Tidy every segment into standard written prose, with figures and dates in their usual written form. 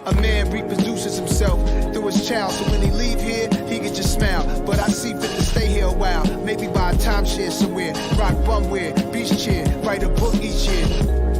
A man reproduces himself through his child, so when he leave here, he can just smile. But I see fit to stay here a while, maybe buy a timeshare somewhere, rock bumwear, beach chair, write a book each year.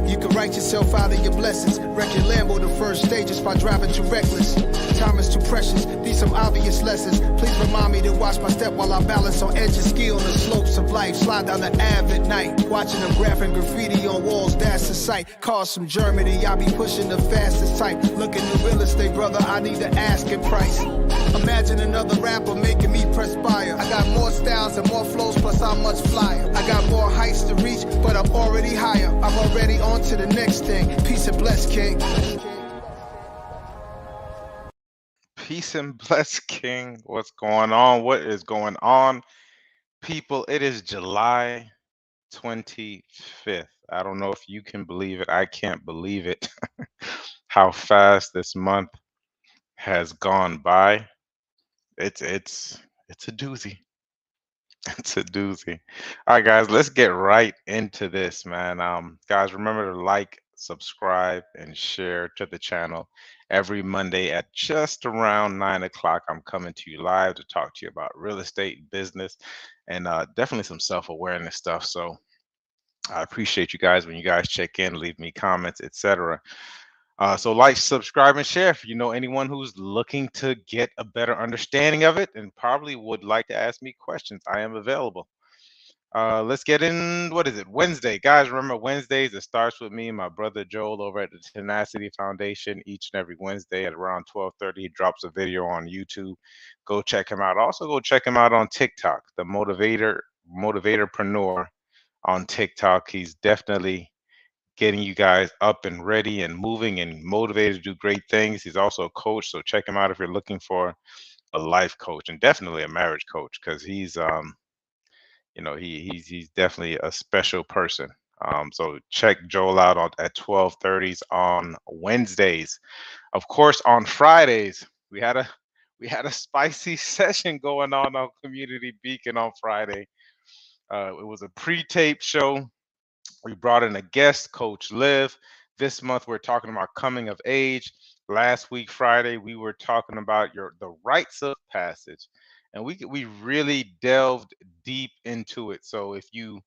You can write yourself out of your blessings. Wreck your Lambo the first stages by driving too reckless. Time is too precious, these some obvious lessons. Please remind me to watch my step while I balance on edges. Ski on the slopes of life, slide down the Ave at night. Watching them graphing graffiti on walls, that's the sight. Cars from Germany, I be pushing the fastest type. Looking to real estate, brother, I need the asking price. Imagine another rapper making me perspire. I got more styles and more flows, plus I'm much flyer. I got more heights to reach, but I'm already higher. I'm already on to the next thing. Peace and bless, King. Peace and bless, King. What's going on? What is going on, people? It is July 25th. I don't know if you can believe it. I can't believe it. How fast this month has gone by. It's a doozy. It's a doozy. All right, guys, let's get right into this, man. Guys, remember to like, subscribe, and share to the channel. Every Monday at just around 9 o'clock, I'm coming to you live to talk to you about real estate, business, and definitely some self-awareness stuff. So I appreciate you guys when you guys check in, leave me comments, etc. So like, subscribe, and share if you know anyone who's looking to get a better understanding of it and probably would like to ask me questions. I am available. Let's get in. What is it? Wednesday. Guys, remember Wednesdays, it starts with me and my brother Joel over at the Tenacity Foundation each and every Wednesday at around 12:30. He drops a video on YouTube. Go check him out. Also, go check him out on TikTok, the Motivatorpreneur on TikTok. He's definitely getting you guys up and ready and moving and motivated to do great things. He's also a coach, so check him out if you're looking for a life coach and definitely a marriage coach, because he's he's definitely a special person. So check Joel out at 12:30s on Wednesdays. Of course, on Fridays we had a spicy session going on Community Beacon on Friday. It was a pre-taped show. We brought in a guest, Coach Liv. This month we're talking about coming of age. Last week, Friday, we were talking about the rites of passage, and we really delved deep into it. So if you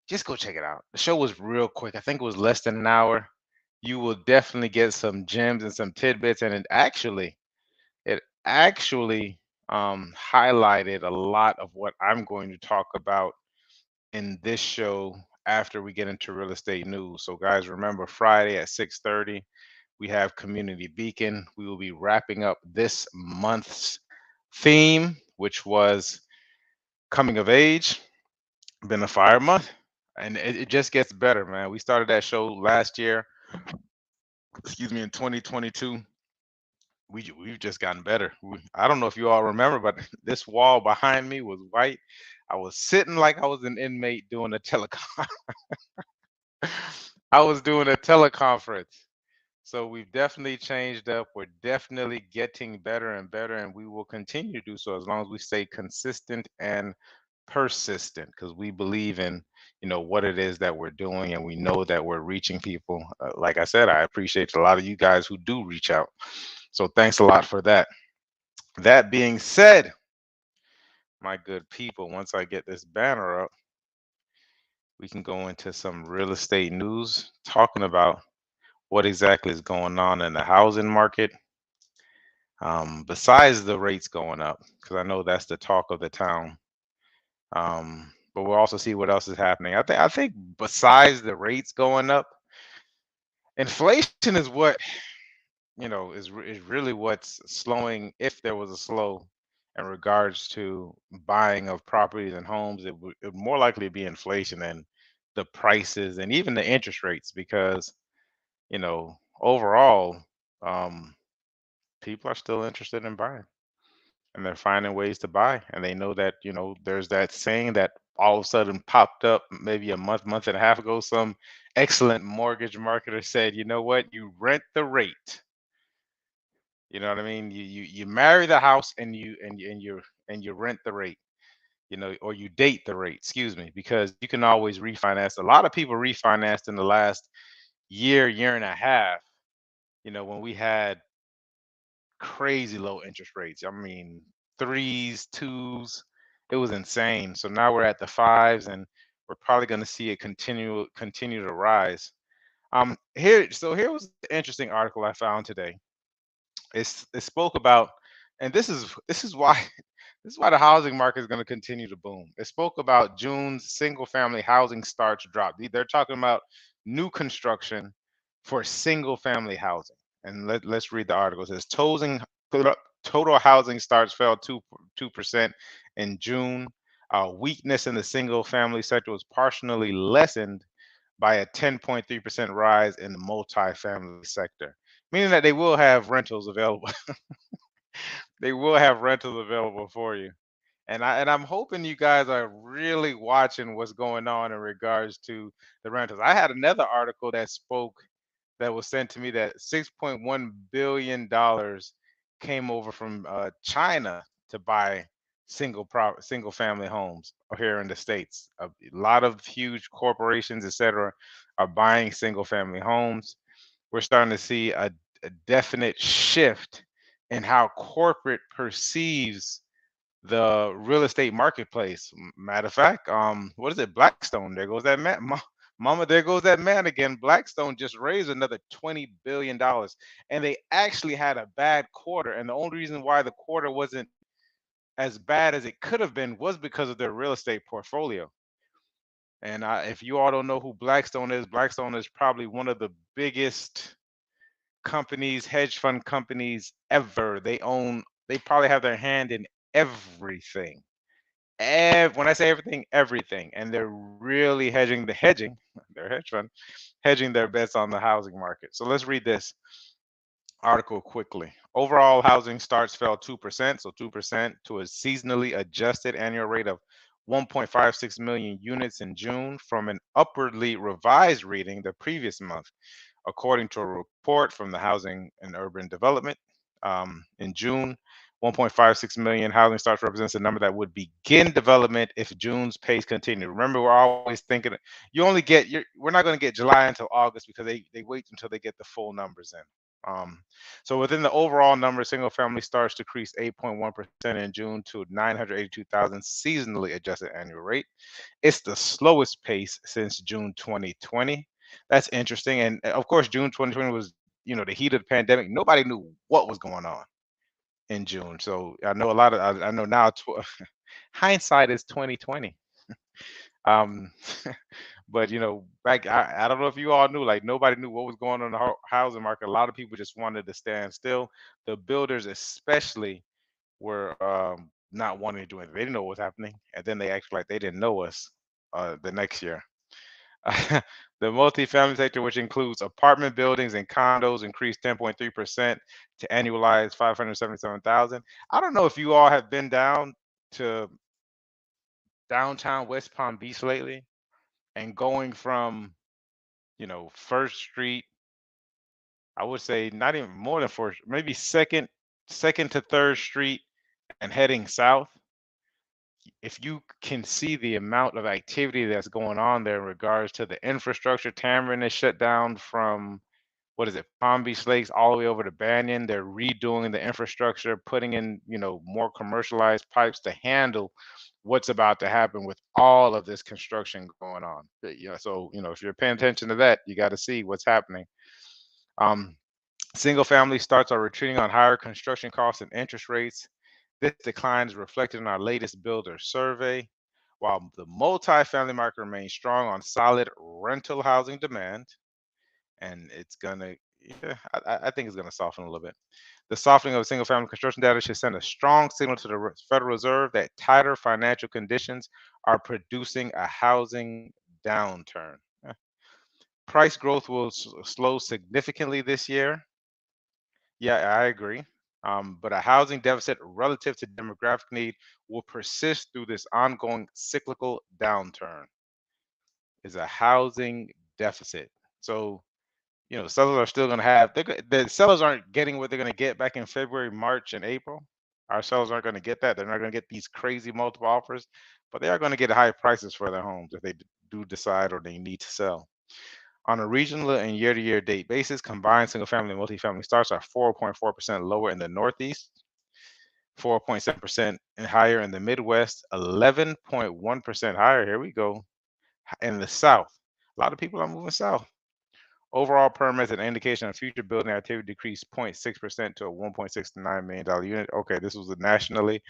just go check it out, the show was real quick. I think it was less than an hour. You will definitely get some gems and some tidbits, and it actually highlighted a lot of what I'm going to talk about in this show after we get into real estate news. So guys, remember Friday at 6:30, we have Community Beacon. We will be wrapping up this month's theme, which was coming of age. Been a fire month, and it just gets better, man. We started that show last year, excuse me, in 2022. We've just gotten better. I don't know if you all remember, but this wall behind me was white. I was sitting like I was an inmate doing a telecom. I was doing a teleconference. So we've definitely changed up. We're definitely getting better and better, and we will continue to do so as long as we stay consistent and persistent, because we believe in what it is that we're doing, and we know that we're reaching people. Like I said, I appreciate a lot of you guys who do reach out. So thanks a lot for that. That being said, my good people, once I get this banner up, we can go into some real estate news, talking about what exactly is going on in the housing market, besides the rates going up, because I know that's the talk of the town. But we'll also see what else is happening. I think besides the rates going up, inflation is what is really what's slowing. If there was a slow in regards to buying of properties and homes, it would more likely be inflation than the prices and even the interest rates, because overall, um, people are still interested in buying, and they're finding ways to buy, and they know that there's that saying that all of a sudden popped up maybe a month and a half ago. Some excellent mortgage marketer said, you know what, you rent the rate. You know what I mean? You marry the house, and you rent the rate, or you date the rate, excuse me, because you can always refinance. A lot of people refinanced in the last year and a half, when we had crazy low interest rates. I mean, threes, twos. It was insane. So now we're at the fives, and we're probably going to see it continue to rise. Here was the interesting article I found today. It spoke about, and this is why this is why the housing market is going to continue to boom. It spoke about June's single family housing starts drop. They're talking about new construction for single family housing. And let's read the article. It says total housing starts fell 2% in June. Weakness in the single family sector was partially lessened by a 10.3% rise in the multifamily sector, meaning that they will have rentals available. They will have rentals available for you. And I'm hoping you guys are really watching what's going on in regards to the rentals. I had another article that was sent to me that $6.1 billion came over from China to buy single family homes here in the States. A lot of huge corporations, etc., are buying single family homes. We're starting to see a definite shift in how corporate perceives the real estate marketplace. Matter of fact, what is it? Blackstone. There goes that man. Mama, there goes that man again. Blackstone just raised another $20 billion, and they actually had a bad quarter. And the only reason why the quarter wasn't as bad as it could have been was because of their real estate portfolio. And if you all don't know who Blackstone is probably one of the biggest companies, hedge fund companies ever. They probably have their hand in everything. When I say everything, everything, and they're really hedging their hedge fund, hedging their bets on the housing market. So let's read this article quickly. Overall housing starts fell 2%, so 2% to a seasonally adjusted annual rate of 1.56 million units in June from an upwardly revised reading the previous month, according to a report from the Housing and Urban Development. In June, 1.56 million housing starts represents a number that would begin development if June's pace continued. Remember, we're always thinking we're not going to get July until August because they wait until they get the full numbers in. So within the overall number, single family starts decreased 8.1% in June to 982,000 seasonally adjusted annual rate. It's the slowest pace since June 2020. That's interesting. And of course, June 2020 was, the heat of the pandemic. Nobody knew what was going on in June. So I know I know now hindsight is 2020. Um, but back I don't know if you all knew, like nobody knew what was going on in the housing market. A lot of people just wanted to stand still. The builders especially were not wanting to do anything. They didn't know what was happening, and then they acted like they didn't know us the next year. The multifamily sector, which includes apartment buildings and condos, increased 10.3% to annualized 577,000. I don't know if you all have been down to downtown West Palm Beach lately, and going from, First Street, I would say not even more than First, maybe second to Third Street, and heading south. If you can see the amount of activity that's going on there in regards to the infrastructure. Tamarind is shut down from, what is it, Palm Beach Lakes all the way over to Banyan. They're redoing the infrastructure, putting in, more commercialized pipes to handle what's about to happen with all of this construction going on. So, if you're paying attention to that, you got to see what's happening. Um, Single family starts are retreating on higher construction costs and interest rates. This decline is reflected in our latest builder survey. While the multifamily market remains strong on solid rental housing demand, and it's gonna, yeah, I think it's gonna soften a little bit. The softening of single family construction data should send a strong signal to the Federal Reserve that tighter financial conditions are producing a housing downturn. Price growth will slow significantly this year. Yeah, I agree. But a housing deficit relative to demographic need will persist through this ongoing cyclical downturn. Is a housing deficit. So, sellers are still going to have, the sellers aren't getting what they're going to get back in February, March, and April. Our sellers aren't going to get that. They're not going to get these crazy multiple offers, but they are going to get high prices for their homes if they do decide or they need to sell. On a regional and year-to-year date basis, combined single-family and multifamily starts are 4.4% lower in the Northeast, 4.7% and higher in the Midwest, 11.1% higher. Here we go. In the South. A lot of people are moving south. Overall permits and indication of future building activity decreased 0.6% to a $1.69 million unit. Okay, this was nationally.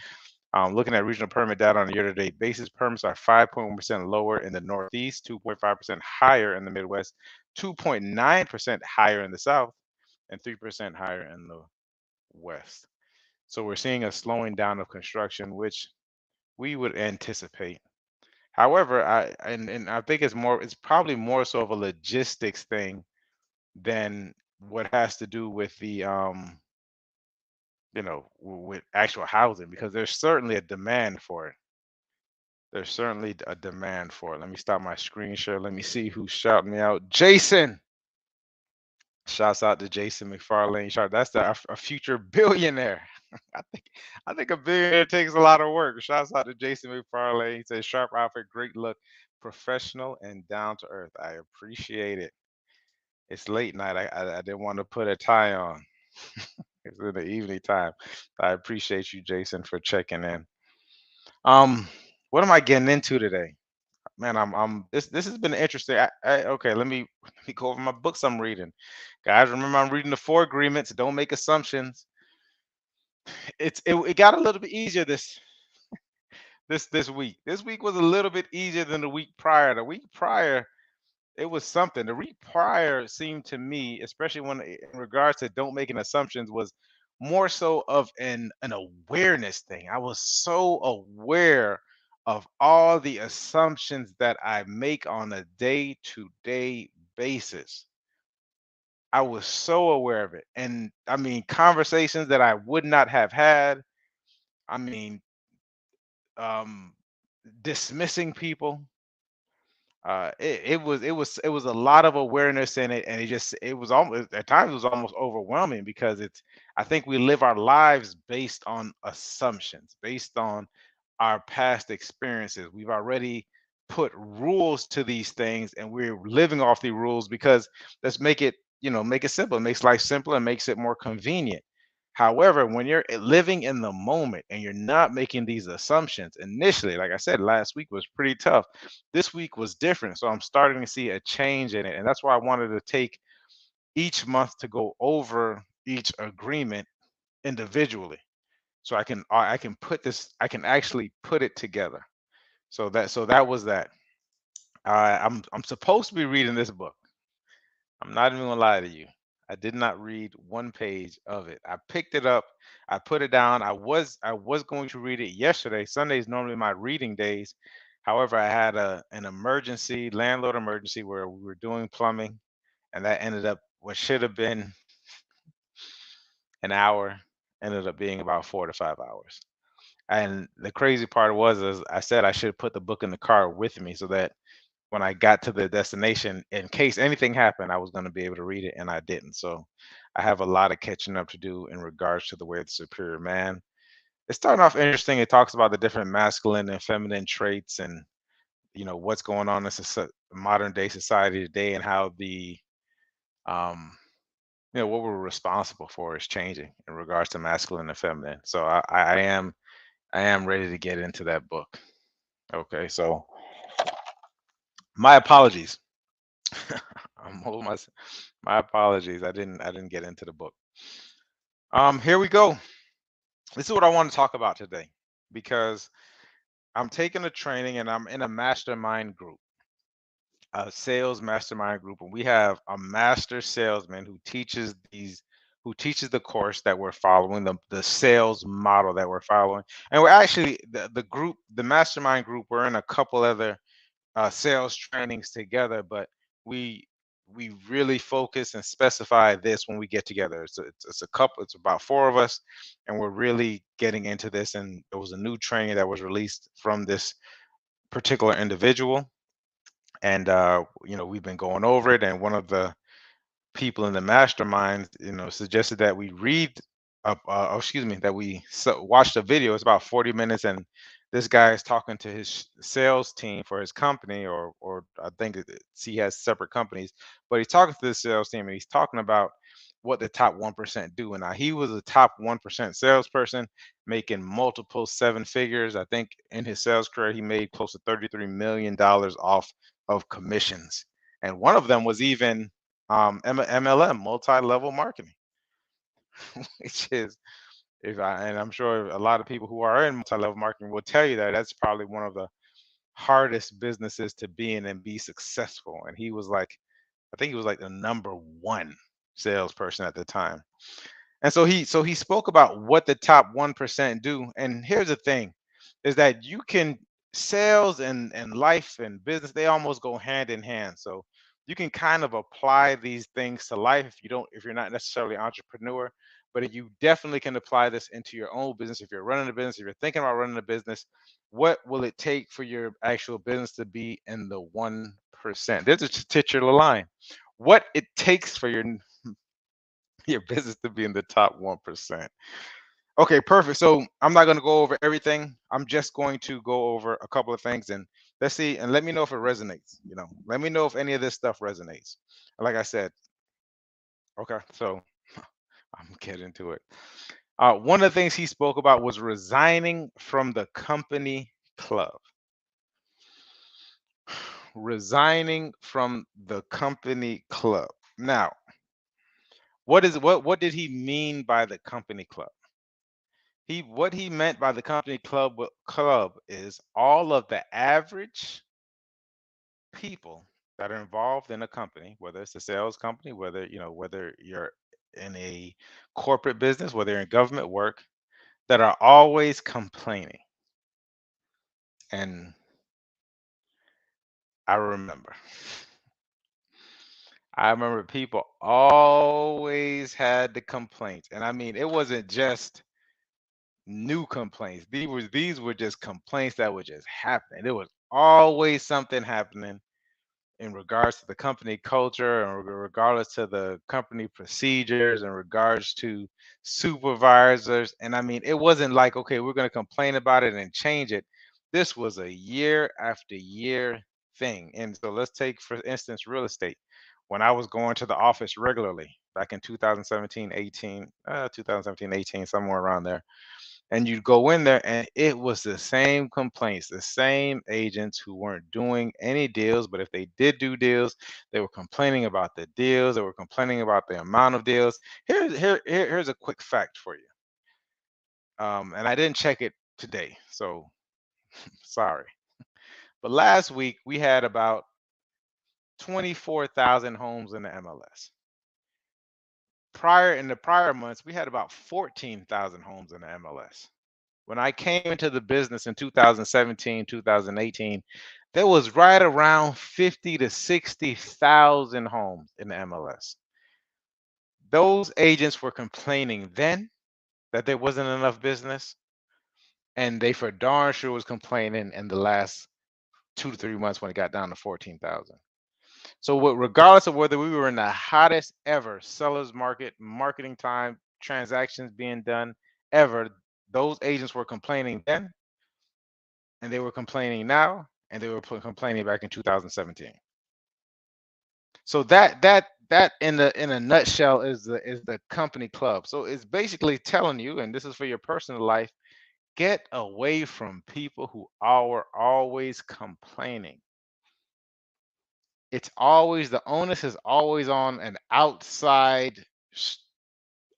Looking at regional permit data on a year-to-date basis, permits are 5.1% lower in the Northeast, 2.5% higher in the Midwest, 2.9% higher in the South, and 3% higher in the West. So we're seeing a slowing down of construction, which we would anticipate. However, I think it's probably more so of a logistics thing than what has to do with the with actual housing, because there's certainly a demand for it. There's certainly a demand for it. Let me stop my screen share. Let me see who's shouting me out. Jason. Shouts out to Jason McFarlane. That's a future billionaire. I think a billionaire takes a lot of work. Shouts out to Jason McFarlane. He says, "Sharp outfit, great look, professional and down to earth." I appreciate it. It's late night. I didn't want to put a tie on. It's in the evening time. I appreciate you, Jason, for checking in. What am I getting into today? Man, this has been interesting. Okay, let me go over my books I'm reading. Guys, remember I'm reading the Four Agreements. Don't make assumptions. It got a little bit easier this week. This week was a little bit easier than the week prior. The week prior, it was something. The week prior seemed to me, especially when in regards to don't making assumptions, was more so of an awareness thing. I was so aware of all the assumptions that I make on a day-to-day basis. I was so aware of it. And I mean, conversations that I would not have had. I mean, um, dismissing people. It was a lot of awareness in it, and it was almost at times it was almost overwhelming, because I think we live our lives based on assumptions, based on our past experiences. We've already put rules to these things, and we're living off the rules because let's make it simple. It makes life simpler and makes it more convenient. However, when you're living in the moment and you're not making these assumptions initially, like I said, last week was pretty tough. This week was different. So I'm starting to see a change in it. And that's why I wanted to take each month to go over each agreement individually. So I can actually put it together. So that was that. I'm supposed to be reading this book. I'm not even gonna lie to you. I did not read one page of it. I picked it up, I put it down. I was going to read it yesterday. Sunday is normally my reading days. However, I had an emergency, landlord emergency, where we were doing plumbing, and that ended up what should have been an hour ended up being about 4 to 5 hours. And the crazy part was, is I said I should put the book in the car with me so that when I got to the destination, in case anything happened, I was going to be able to read it, and I didn't. So I have a lot of catching up to do in regards to the way the superior man. It's starting off interesting. It talks about the different masculine and feminine traits, and what's going on in modern day society today, and how the um, what we're responsible for is changing in regards to masculine and feminine. So I am ready to get into that book. Okay, so my apologies. I'm holding my apologies. I didn't get into the book. Here we go. This is what I want to talk about today, because I'm taking a training and I'm in a mastermind group, a sales mastermind group, and we have a master salesman who teaches the course that we're following, the sales model that we're following. And we're actually the mastermind group, we're in a couple other sales trainings together, but we we really focus and specify this when we get together. It's a couple, it's about four of us, and we're really getting into this. And there was a new training that was released from this particular individual, and we've been going over it. And one of the people in the mastermind, suggested that we read up, excuse me, that we watch the video. It's about 40 minutes, and this guy is talking to his sales team for his company, or I think he has separate companies, but he's talking to the sales team and he's talking about what the top 1% do. And now he was a top 1% salesperson making multiple seven figures. I think in his sales career, he made close to $33 million off of commissions. And one of them was even MLM, multi-level marketing, which is, and I'm sure a lot of people who are in multi-level marketing will tell you that that's probably one of the hardest businesses to be in and be successful. And he was like, I think he was like the number one salesperson at the time. And so he spoke about what the top 1% do. And here's the thing is that you can, sales and life and business, they almost go hand in hand. So you can kind of apply these things to life if you're not necessarily an entrepreneur, but you definitely can apply this into your own business. If you're running a business, if you're thinking about running a business, what will it take for your actual business to be in the 1%? There's a titular line. What it takes for your business to be in the top 1%. Okay, perfect. So I'm not going to go over everything. I'm just going to go over a couple of things, and let's see, and let me know if it resonates. Let me know if any of this stuff resonates. Like I said, okay, so I'm getting to it. One of the things he spoke about was resigning from the company club. Resigning from the company club. Now, what did he mean by the company club? What he meant by the company club is all of the average people that are involved in a company, whether it's a sales company, whether you're in a corporate business, whether you're in government work, that are always complaining. And I remember, I remember people always had the complaints, and I mean, it wasn't just new complaints. These were just complaints that were just happening. There was always something happening in regards to the company culture, and regardless to the company procedures, in regards to supervisors. And I mean, it wasn't like, okay, we're going to complain about it and change it. This was a year after year thing. And so let's take, for instance, real estate. When I was going to the office regularly back in 2017, 18, 2017, 18, somewhere around there, and you'd go in there and it was the same complaints, the same agents who weren't doing any deals, but if they did do deals, they were complaining about the deals, they were complaining about the amount of deals. Here's a quick fact for you. And I didn't check it today, so sorry. But last week we had about 24,000 homes in the MLS. In the prior months, we had about 14,000 homes in the MLS. When I came into the business in 2017, 2018, there was right around 50 to 60,000 homes in the MLS. Those agents were complaining then that there wasn't enough business, and they for darn sure was complaining in the last 2 to 3 months when it got down to 14,000. So regardless of whether we were in the hottest ever sellers market, marketing time, transactions being done ever, those agents were complaining then, and they were complaining now, and they were complaining back in 2017. So that in a nutshell is the company club. So it's basically telling you, and this is for your personal life, get away from people who are always complaining. It's always, the onus is always on an outside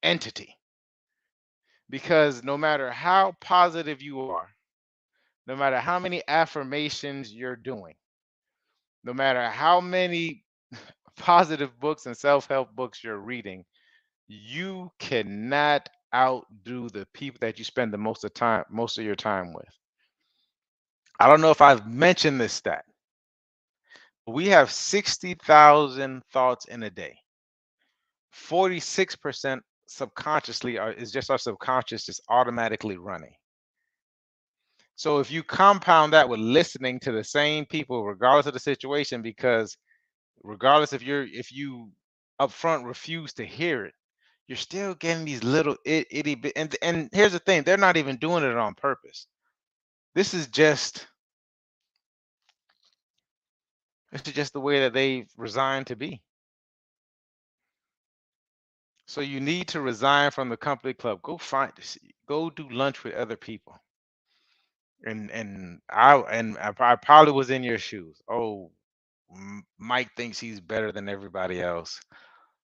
entity, because no matter how positive you are, no matter how many affirmations you're doing, no matter how many positive books and self-help books you're reading, you cannot outdo the people that you spend the most of your time with. I don't know if I've mentioned this stat. We have 60,000 thoughts in a day. 46% subconsciously is just our subconscious just automatically running. So if you compound that with listening to the same people, regardless of the situation, because regardless if you upfront refuse to hear it, you're still getting these little itty bit. And here's the thing: they're not even doing it on purpose. This is just the way that they've resigned to be. So you need to resign from the company club. Go do lunch with other people. I probably was in your shoes. Oh, Mike thinks he's better than everybody else.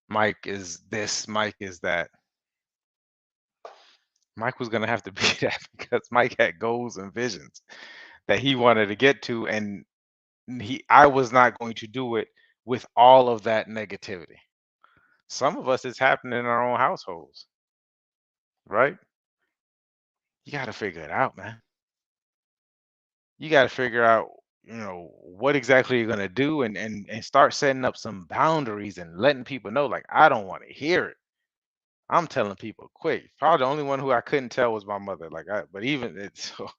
Mike is this, Mike is that. Mike was gonna have to be that because Mike had goals and visions that he wanted to get to, and I was not going to do it with all of that negativity. Some of us, it's happening in our own households, right? You got to figure it out, man. You got to figure out, what exactly you're gonna do, and start setting up some boundaries and letting people know, like, I don't want to hear it. I'm telling people quick. Probably the only one who I couldn't tell was my mother. But even it's so,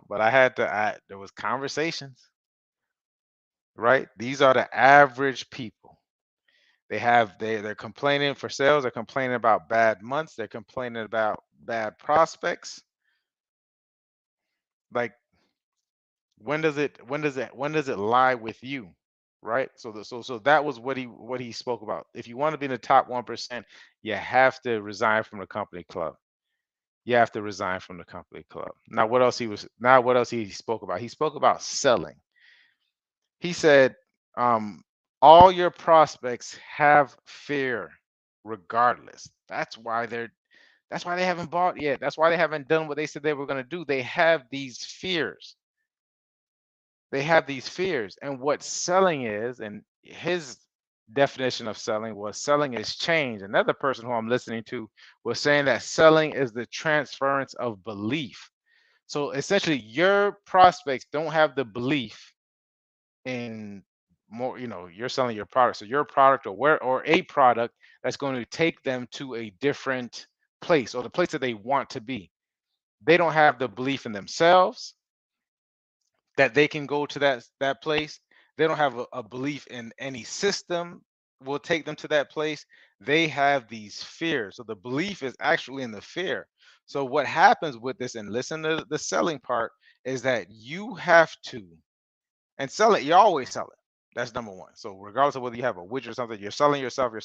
but I had to. There was conversations, right? These are the average people. They're complaining for sales. They're complaining about bad months. They're complaining about bad prospects. Like, when does it lie with you, right? So that was what he spoke about. If you want to be in the top 1%, you have to resign from the company club. You have to resign from the company club. Now what else he spoke about? He spoke about selling. He said, um, all your prospects have fear regardless. That's why they haven't bought yet. That's why they haven't done what they said they were going to do. They have these fears. And what selling is, and his definition of selling is change. Another person who I'm listening to was saying that selling is the transference of belief. So essentially, your prospects don't have the belief in more, you're selling your product. So your product, or a product that's going to take them to a different place, or the place that they want to be. They don't have the belief in themselves that they can go to that place. They don't have a belief in any system will take them to that place. They have these fears. So the belief is actually in the fear. So what happens with this, and listen to the selling part, is that you have to, and sell it, you always sell it. That's number one. So regardless of whether you have a widget or something, you're selling yourself, you're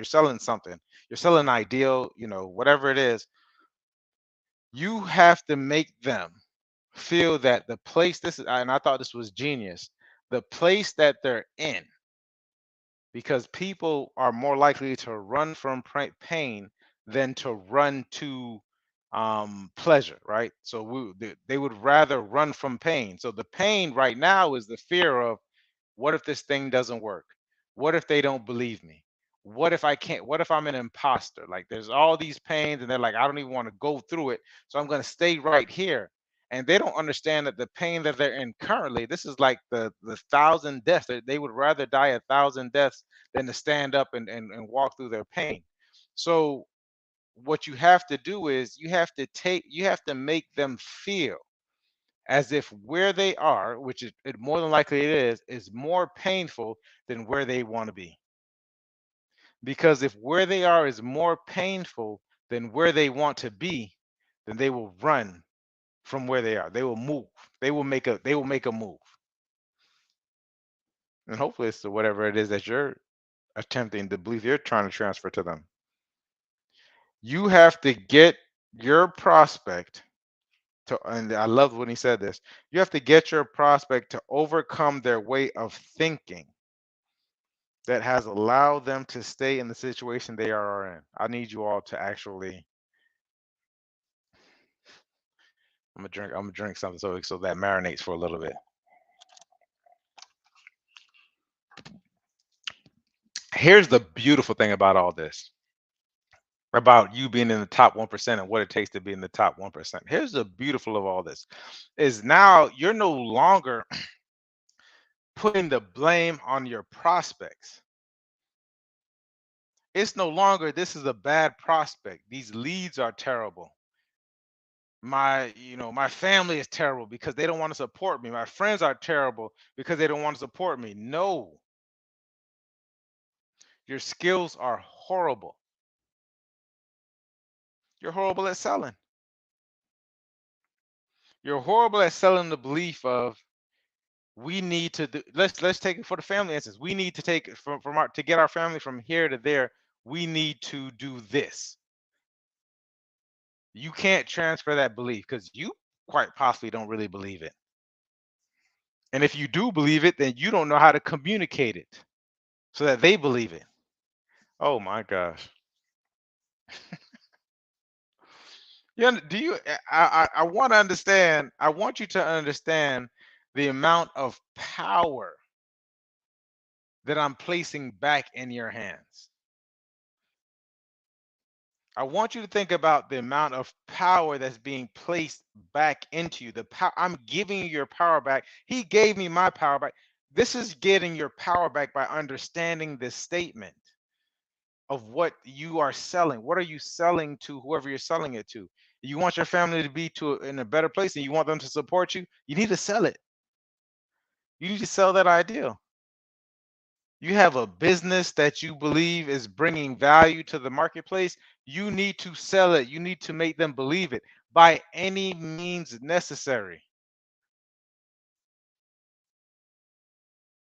selling something, you're selling an ideal, whatever it is, you have to make them feel that the place, and I thought this was genius, the place that they're in, because people are more likely to run from pain than to run to pleasure, right? So they would rather run from pain. So the pain right now is the fear of, what if this thing doesn't work? What if they don't believe me? What if I can't? What if I'm an imposter? Like, there's all these pains, and they're like, I don't even want to go through it. So I'm going to stay right here. And they don't understand that the pain that they're in currently, this is like the thousand deaths. They would rather die 1,000 deaths than to stand up and walk through their pain. So what you have to do is you have to make them feel as if where they are, which it more than likely it is more painful than where they want to be. Because if where they are is more painful than where they want to be, then they will run from where they are. They will move. They will make a move. And hopefully it's to whatever it is that you're attempting to believe you're trying to transfer to them. You have to get your prospect to, and I love when he said this, you have to get your prospect to overcome their way of thinking that has allowed them to stay in the situation they are in. I need you all to actually. I'm gonna drink something so that marinates for a little bit. Here's the beautiful thing about all this, about you being in the top 1% and what it takes to be in the top 1%. Here's the beautiful of all this, is now you're no longer putting the blame on your prospects. It's no longer, this is a bad prospect. These leads are terrible. My family is terrible because they don't want to support me. My friends are terrible because they don't want to support me. No, your skills are horrible. You're horrible at selling. You're horrible at selling the belief of we need to do. Let's take it for the family instance. We need to take it from our to get our family from here to there. We need to do this. You can't transfer that belief because you quite possibly don't really believe it. And if you do believe it, then you don't know how to communicate it so that they believe it. Oh my gosh. Do you? I want to understand. I want you to understand the amount of power that I'm placing back in your hands. I want you to think about the amount of power that's being placed back into you. The power I'm giving you your power back. He gave me my power back. This is getting your power back by understanding this statement of what you are selling. What are you selling to whoever you're selling it to? You want your family to be in a better place and you want them to support you, you need to sell it. You need to sell that ideal. You have a business that you believe is bringing value to the marketplace. You need to sell it. You need to make them believe it by any means necessary.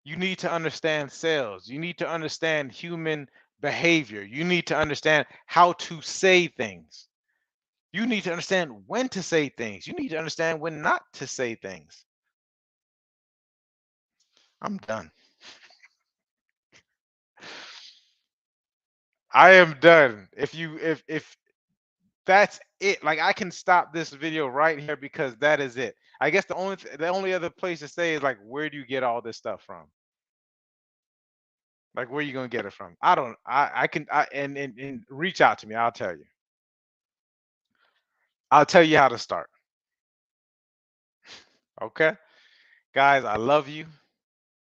You need to understand sales. You need to understand human behavior. You need to understand how to say things. You need to understand when to say things. You need to understand when not to say things. I'm done. I am done. If that's it, like I can stop this video right here because that is it. I guess the only other place to say is like, where do you get all this stuff from? Like, where are you gonna get it from? I can and reach out to me. I'll tell you. I'll tell you how to start. Okay, guys, I love you.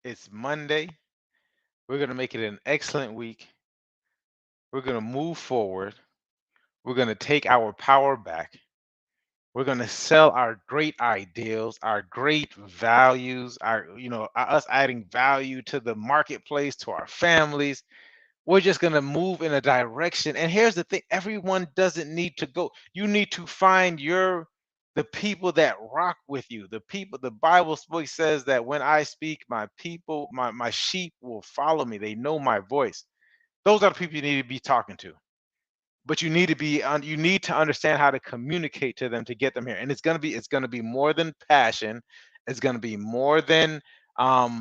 It's Monday. We're gonna make it an excellent week. We're going to move forward. We're going to take our power back. We're going to sell our great ideals, our great values, us adding value to the marketplace, to our families. We're just going to move in a direction. And here's the thing, everyone doesn't need to go. You need to find the people that rock with you. The people, the Bible says that when I speak, my people, my sheep will follow me. They know my voice. Those are the people you need to be talking to, but you need to understand how to communicate to them to get them here. And it's gonna be more than passion. It's gonna be more than passion.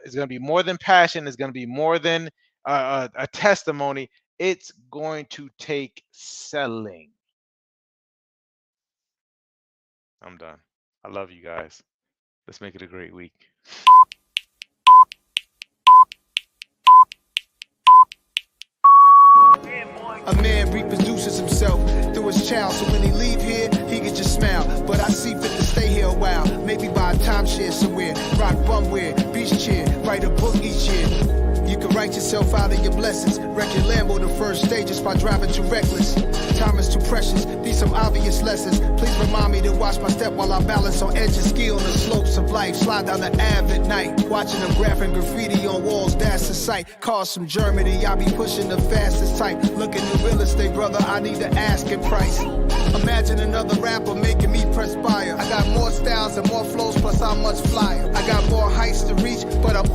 It's gonna be more than a testimony. It's going to take selling. I'm done. I love you guys. Let's make it a great week. A man reproduces himself through his child, so when he leave here, he can just smile. But I see fit to stay here a while, maybe buy a timeshare somewhere, rock bumware, beach chair, write a book each year. You can write yourself out of your blessings, wreck your Lambo the first stages by driving too reckless. Time is too precious, these some obvious lessons. Please remind me to watch my step while I balance on edges, ski on the slopes of life, slide down the Ave at night, watching them graphing graffiti on walls, that's the sight. Cars from Germany, I be pushing the fastest type. Looking at real estate, brother, I need to ask in price. Imagine another rapper making me perspire. I got more styles and more flows, plus I'm much flyer. I got more heights to reach, but I'm